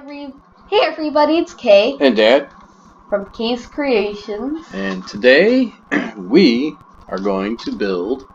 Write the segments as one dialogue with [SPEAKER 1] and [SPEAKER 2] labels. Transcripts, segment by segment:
[SPEAKER 1] Hey everybody, it's Kay
[SPEAKER 2] And Dad.
[SPEAKER 1] from Kay's Creations.
[SPEAKER 2] And today we are going to build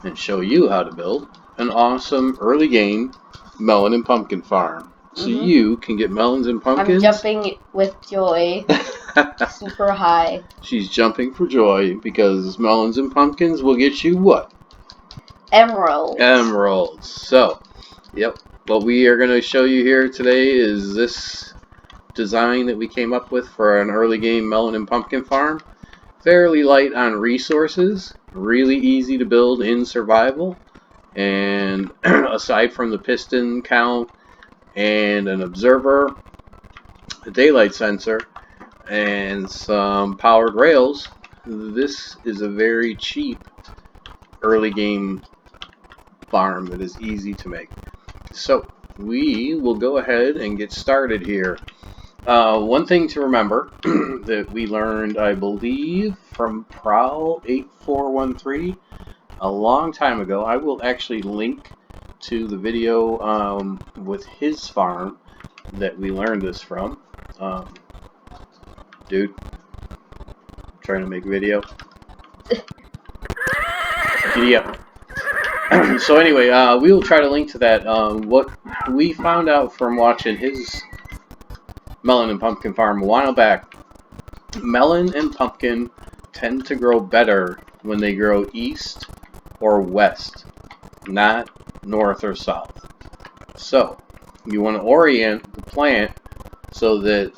[SPEAKER 2] and show you how to build an awesome early game melon and pumpkin farm. So you can get melons and pumpkins.
[SPEAKER 1] I'm jumping with joy. Super high.
[SPEAKER 2] She's jumping for joy because melons and pumpkins will get you what?
[SPEAKER 1] Emeralds.
[SPEAKER 2] Emeralds. So, yep. What we are going to show you here today is this design that we came up with for an early game melon and pumpkin farm. Fairly light on resources, really easy to build in survival, and aside from the piston count and an observer, a daylight sensor, and some powered rails, this is a very cheap early game farm that is easy to make. So we will go ahead and get started here. One thing to remember that we learned, I believe, from Prowl 8413 a long time ago. I will actually link to the video with his farm that we learned this from. Dude, trying to make a video. Giddy up. So anyway, we will try to link to that. What we found out from watching his melon and pumpkin farm a while back, melon and pumpkin tend to grow better when they grow east or west, not north or south. So you want to orient the plant so that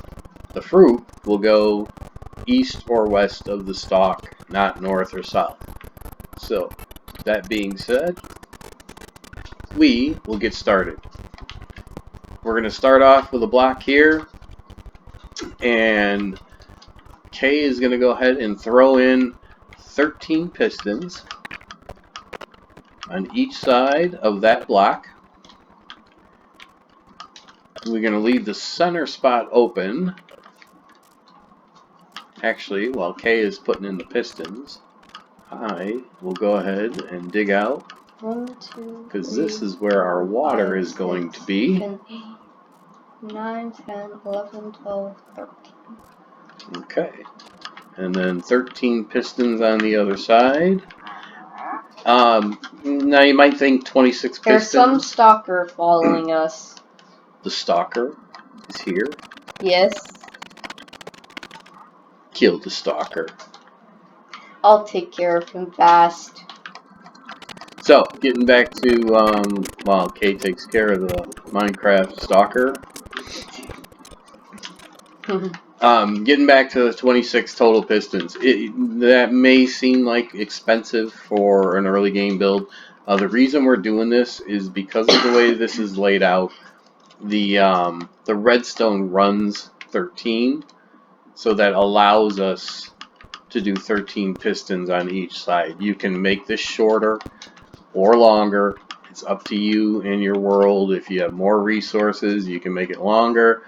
[SPEAKER 2] the fruit will go east or west of the stalk, not north or south. So that being said, we will get started. We're going to start off with a block here, and Kay is going to go ahead and throw in 13 pistons on each side of that block. We're going to leave the center spot open. Actually, while Kay is putting in the pistons, I will go ahead and dig out,
[SPEAKER 1] 1, 2,
[SPEAKER 2] because this is where our water is going to be.
[SPEAKER 1] 7, 8, 9, 10, 11, 12, 13.
[SPEAKER 2] Okay. And then 13 pistons on the other side. Now you might think 26 pistons.
[SPEAKER 1] There's some stalker following us.
[SPEAKER 2] The stalker is here.
[SPEAKER 1] Yes.
[SPEAKER 2] Kill the stalker.
[SPEAKER 1] I'll take care of him fast.
[SPEAKER 2] So, getting back to, while Kay takes care of the Minecraft stalker. Getting back to the 26 total pistons. That may seem like expensive for an early game build. The reason we're doing this is because of the way this is laid out. The redstone runs 13, so that allows us to do 13 pistons on each side. You can make this shorter or longer. It's up to you and your world. If you have more resources, you can make it longer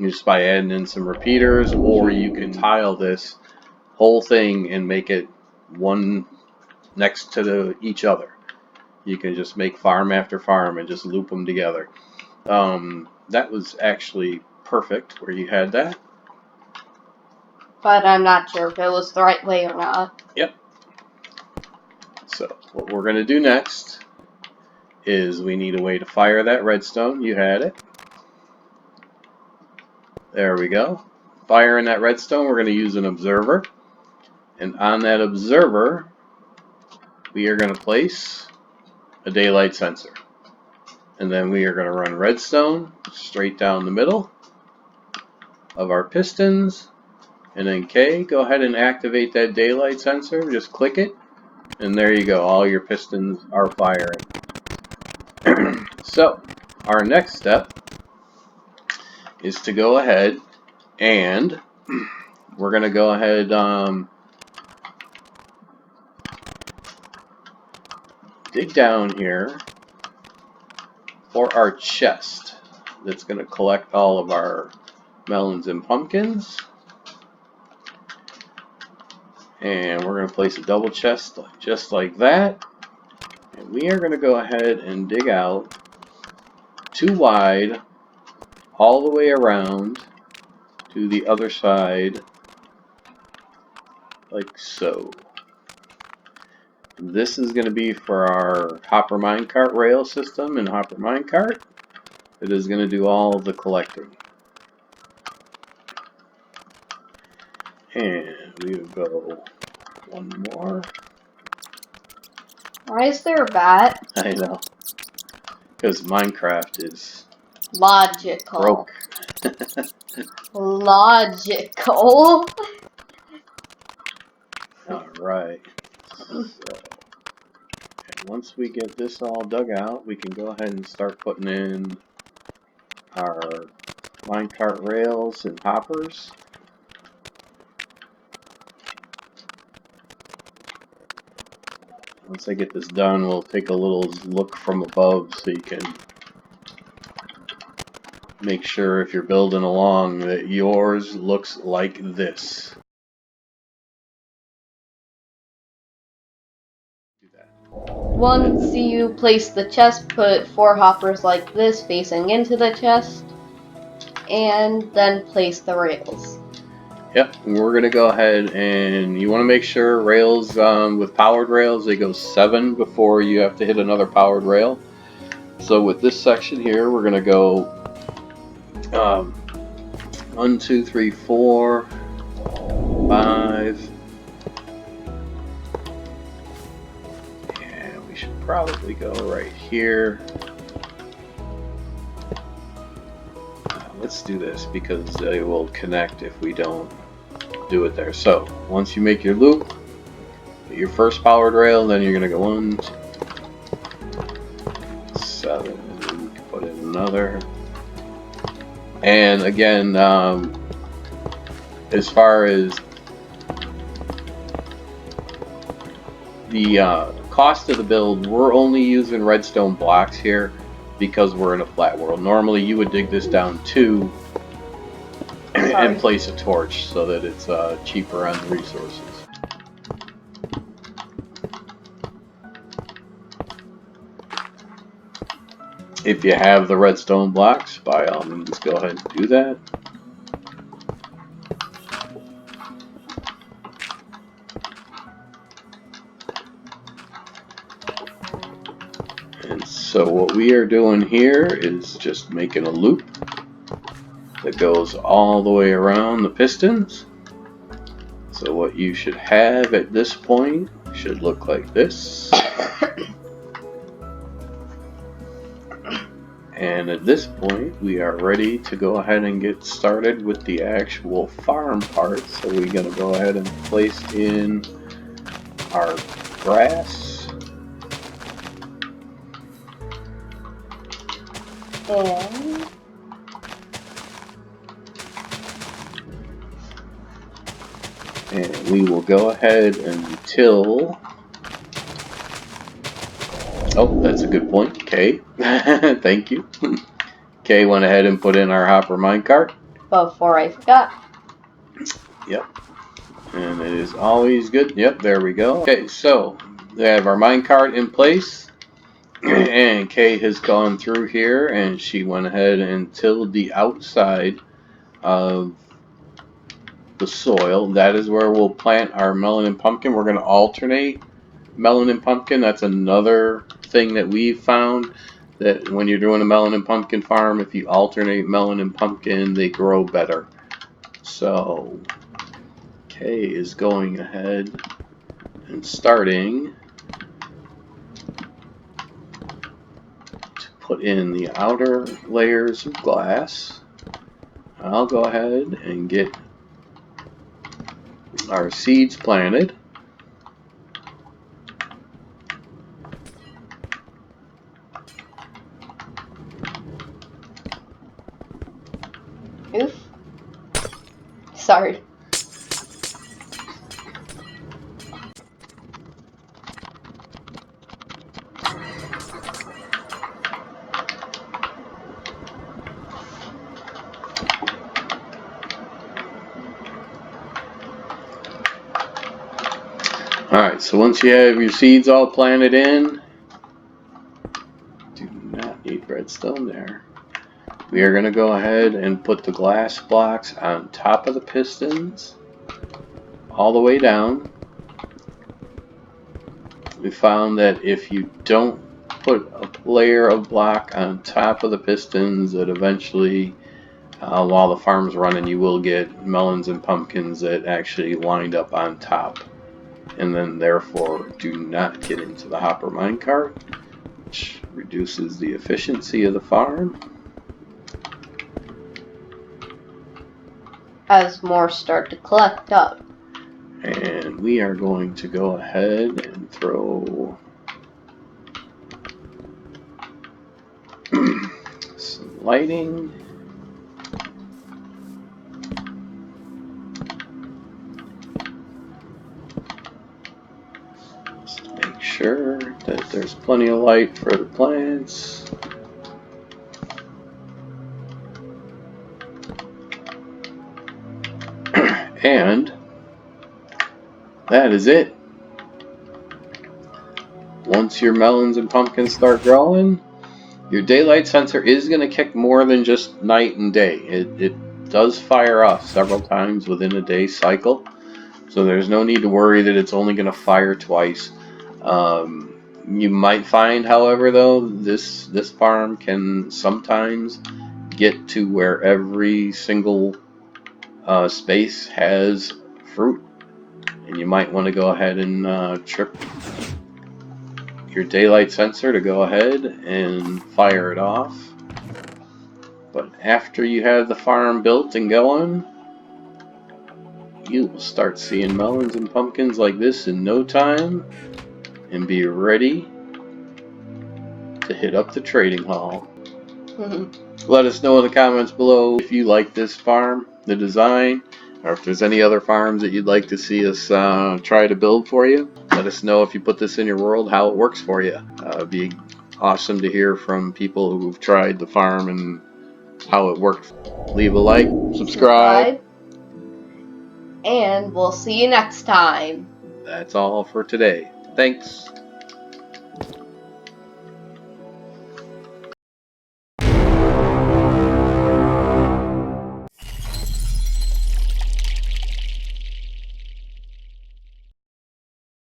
[SPEAKER 2] just by adding in some repeaters, or you can tile this whole thing and make it one next to each other. You can just make farm after farm and just loop them together. That was actually perfect where you had that.
[SPEAKER 1] But I'm not sure if it was the right way or not.
[SPEAKER 2] Yep. So what we're going to do next is we need a way to fire that redstone. You had it. There we go. Firing that redstone, we're going to use an observer. And on that observer, we are going to place a daylight sensor. And then we are going to run redstone straight down the middle of our pistons. And then Kay, go ahead and activate that daylight sensor. Just click it. And there you go. All your pistons are firing. So, our next step is to go ahead and we're going to go ahead dig down here for our chest that's going to collect all of our melons and pumpkins. And we're going to place a double chest just like that. And we are going to go ahead and dig out 2 wide all the way around to the other side, like so. This is going to be for our hopper minecart rail system and hopper minecart. It is going to do all of the collecting. And we will go one more.
[SPEAKER 1] Why is there a bat?
[SPEAKER 2] I know. Because Minecraft is
[SPEAKER 1] Logical.
[SPEAKER 2] broke.
[SPEAKER 1] Logical.
[SPEAKER 2] Alright. So, and once we get this all dug out, we can go ahead and start putting in our minecart rails and hoppers. Once I get this done, we'll take a little look from above so you can make sure if you're building along that yours looks like this.
[SPEAKER 1] Once you place the chest, put 4 hoppers like this facing into the chest, and then place the rails.
[SPEAKER 2] Yep, and we're gonna go ahead and you want to make sure rails with powered rails, they go 7 before you have to hit another powered rail. So with this section here, we're gonna go 1, 2, 3, 4, 5. And we should probably go right here. Let's do this because they will connect if we don't do it there. So once you make your loop, your first powered rail, then you're gonna go 1, 2, 7, and then you can put in another. And again, as far as the cost of the build, we're only using redstone blocks here because we're in a flat world. Normally you would dig this down 2 and place a torch so that it's cheaper on the resources. If you have the redstone blocks, by all means go ahead and do that. And so what we are doing here is just making a loop that goes all the way around the pistons. So what you should have at this point should look like this. And at this point we are ready to go ahead and get started with the actual farm part. So we're going to go ahead and place in our grass. And we will go ahead and till. Oh, that's a good point. Kay. Thank you. Kay went ahead and put in our hopper minecart.
[SPEAKER 1] Before I forgot.
[SPEAKER 2] Yep. And it is always good. Yep, there we go. Okay, so we have our minecart in place. And Kay has gone through here and she went ahead and tilled the outside of the soil. That is where we'll plant our melon and pumpkin. We're going to alternate melon and pumpkin. That's another thing that we've found, that when you're doing a melon and pumpkin farm, if you alternate melon and pumpkin, they grow better. So Kay is going ahead and starting to put in the outer layers of glass. I'll go ahead and get our seeds planted.
[SPEAKER 1] Oof. Sorry.
[SPEAKER 2] Alright, so once you have your seeds all planted in, do not need redstone there. We are going to go ahead and put the glass blocks on top of the pistons all the way down. We found that if you don't put a layer of block on top of the pistons, that eventually, while the farm's running, you will get melons and pumpkins that actually wind up on top, and then therefore do not get into the hopper minecart, which reduces the efficiency of the farm.
[SPEAKER 1] As more start to collect up.
[SPEAKER 2] And we are going to go ahead and throw some lighting. Just to make sure that there's plenty of light for the plants. And that is it. Once your melons and pumpkins start growing, your daylight sensor is going to kick more than just night and day. It does fire off several times within a day cycle, so there's no need to worry that it's only going to fire twice. You might find, however, though, this farm can sometimes get to where every single space has fruit, and you might want to go ahead and trip your daylight sensor to go ahead and fire it off. But after you have the farm built and going, you will start seeing melons and pumpkins like this in no time and be ready to hit up the trading hall. Let us know in the comments below if you like this farm, the design, or if there's any other farms that you'd like to see us try to build for you. Let us know if you put this in your world how it works for you. It'd be awesome to hear from people who've tried the farm and how it worked. Leave a like, subscribe,
[SPEAKER 1] and we'll see you next time.
[SPEAKER 2] That's all for today. Thanks.